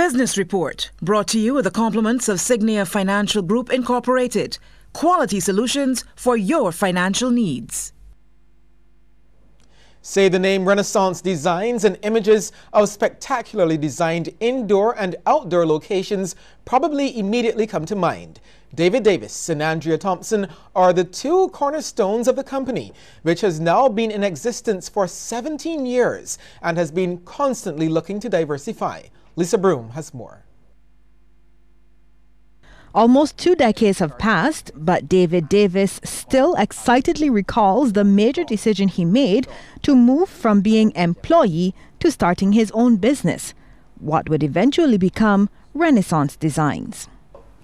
Business Report, brought to you with the compliments of Signia Financial Group Incorporated. Quality solutions for your financial needs. Say the name Renaissance Designs and images of spectacularly designed indoor and outdoor locations probably immediately come to mind. David Davis and Andrea Thompson are the two cornerstones of the company, which has now been in existence for 17 years and has been constantly looking to diversify. Lisa Broom has more. Almost 2 decades have passed, but David Davis still excitedly recalls the major decision he made to move from being employee to starting his own business, what would eventually become Renaissance Designs.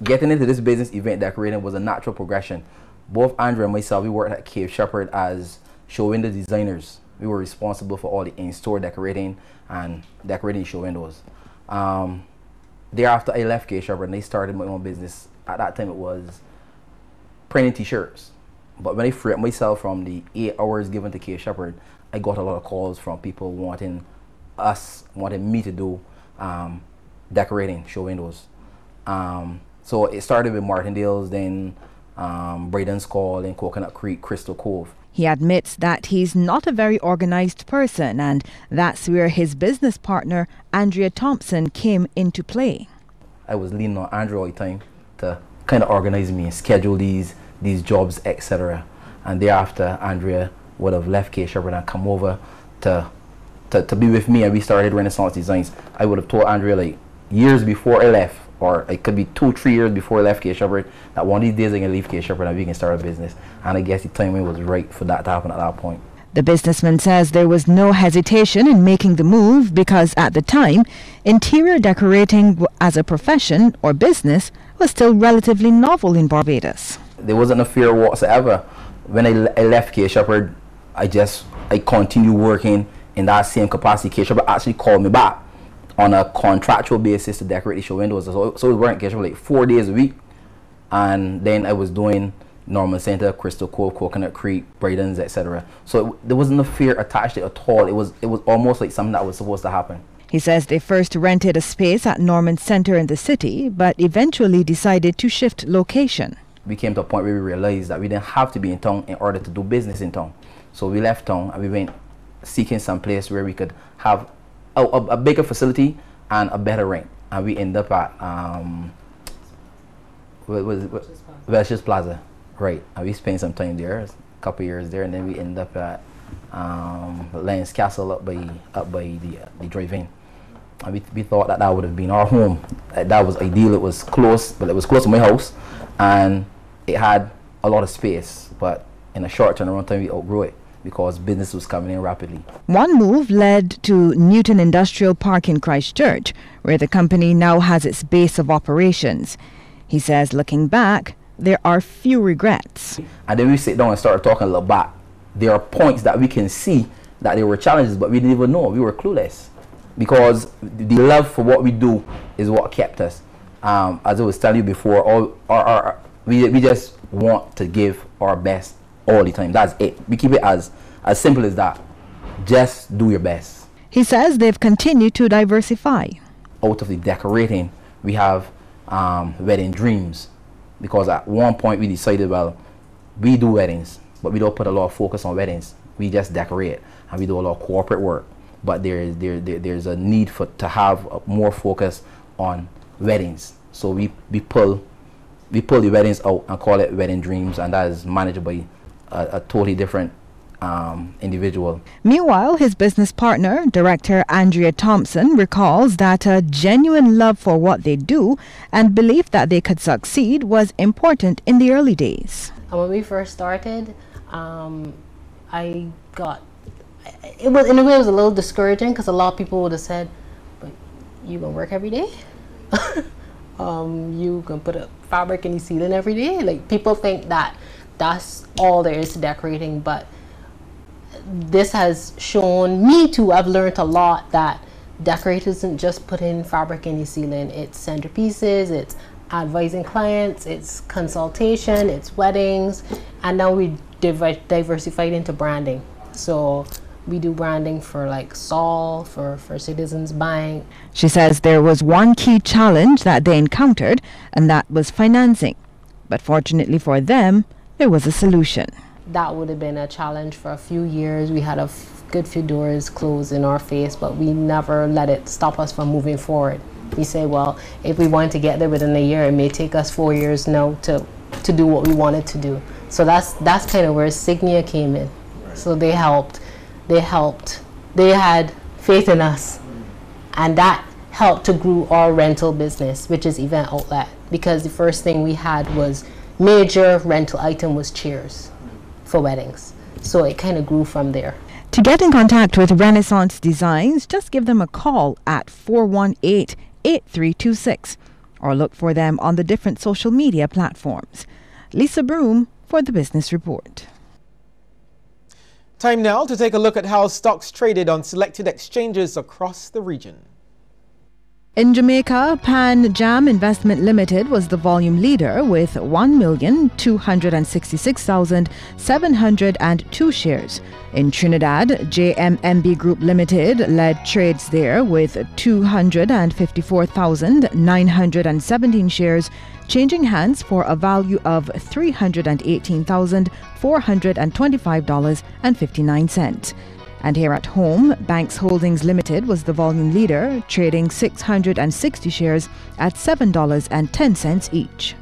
Getting into this business, event decorating, was a natural progression. Both Andrea and myself, we worked at Cave Shepherd as show window designers. We were responsible for all the in-store decorating and decorating show windows. Thereafter, I left Cave Shepherd and I started my own business. At that time, it was printing t-shirts. But when I freed up myself from the 8 hours given to Cave Shepherd, I got a lot of calls from people wanting me to do decorating show windows. So it started with Martindale's, then Braden's Call, then Coconut Creek, Crystal Cove. He admits that he's not a very organized person, and that's where his business partner, Andrea Thompson, came into play. I was leaning on Andrea all the time to kind of organize me and schedule these jobs, etc. And thereafter, Andrea would have left Cave Shepherd and come over to be with me, and we started Renaissance Designs. I would have told Andrea like years before I left, or it could be 2-3 years before I left Cave Shepherd, that one of these days I'm going to leave Cave Shepherd and we can start a business. And I guess the timing was right for that to happen at that point. The businessman says there was no hesitation in making the move because at the time, interior decorating as a profession or business was still relatively novel in Barbados. There wasn't a fear whatsoever. When I left Cave Shepherd, I continued working in that same capacity. Cave Shepherd actually called me back on a contractual basis to decorate the show windows. So I was working at like 4 days a week, and then I was doing Norman Center, Crystal Cove, Coconut Creek, Braden's, etc. So there wasn't a fear attached to it at all. It was almost like something that was supposed to happen. He says they first rented a space at Norman Center in the city, but eventually decided to shift location. We came to a point where we realized that we didn't have to be in town in order to do business in town. So we left town and we went seeking some place where we could have a bigger facility and a better rent, and we end up at Velch's Plaza, right? And we spent some time there, a couple years there, and then we end up at Lions Castle up by the drive-in. And we thought that would have been our home. That was ideal. It was close, but it was close to my house, and it had a lot of space. But in a short turnaround time, we outgrew it, because business was coming in rapidly. One move led to Newton Industrial Park in Christchurch, where the company now has its base of operations. He says, looking back, there are few regrets. And then we sit down and start talking a little back. There are points that we can see that there were challenges, but we didn't even know. We were clueless, because the love for what we do is what kept us. As I was telling you before, we just want to give our best all the time. That's it. We keep it as simple as that. Just do your best. He says they've continued to diversify. Out of the decorating, we have wedding dreams, because at one point we decided, well, we do weddings, but we don't put a lot of focus on weddings. We just decorate, and we do a lot of corporate work. But there's a need to have more focus on weddings. So we pull the weddings out and call it Wedding Dreams, and that is managed by a totally different individual. Meanwhile, his business partner, director Andrea Thompson, recalls that a genuine love for what they do and belief that they could succeed was important in the early days. When we first started, it was, in a way, it was a little discouraging, because a lot of people would have said, "But you gonna work every day? You gonna put a fabric in the ceiling every day?" Like, people think that that's all there is to decorating, but this has shown me to have learned a lot, that decorators isn't just putting fabric in the ceiling. It's centerpieces, it's advising clients, it's consultation, it's weddings, and now we diversified into branding. So We do branding for like Sol, for Citizens Bank. She says there was one key challenge that they encountered, and that was financing. But fortunately for them, there was a solution. That would have been a challenge for a few years. We had a good few doors closed in our face, but we never let it stop us from moving forward. We say, well, if we want to get there within a year, it may take us 4 years now to do what we wanted to do. So that's kind of where Signia came in. So they helped. They had faith in us, and that helped to grow our rental business, which is event outlet, because the first thing we had was major rental item was chairs for weddings. So it kind of grew from there. To get in contact with Renaissance Designs, just give them a call at 418-8326 or look for them on the different social media platforms. Lisa Broom for the Business Report. Time now to take a look at how stocks traded on selected exchanges across the region. In Jamaica, Pan Jam Investment Limited was the volume leader with 1,266,702 shares. In Trinidad, JMMB Group Limited led trades there with 254,917 shares, changing hands for a value of $318,425.59. And here at home, Banks Holdings Limited was the volume leader, trading 660 shares at $7.10 each.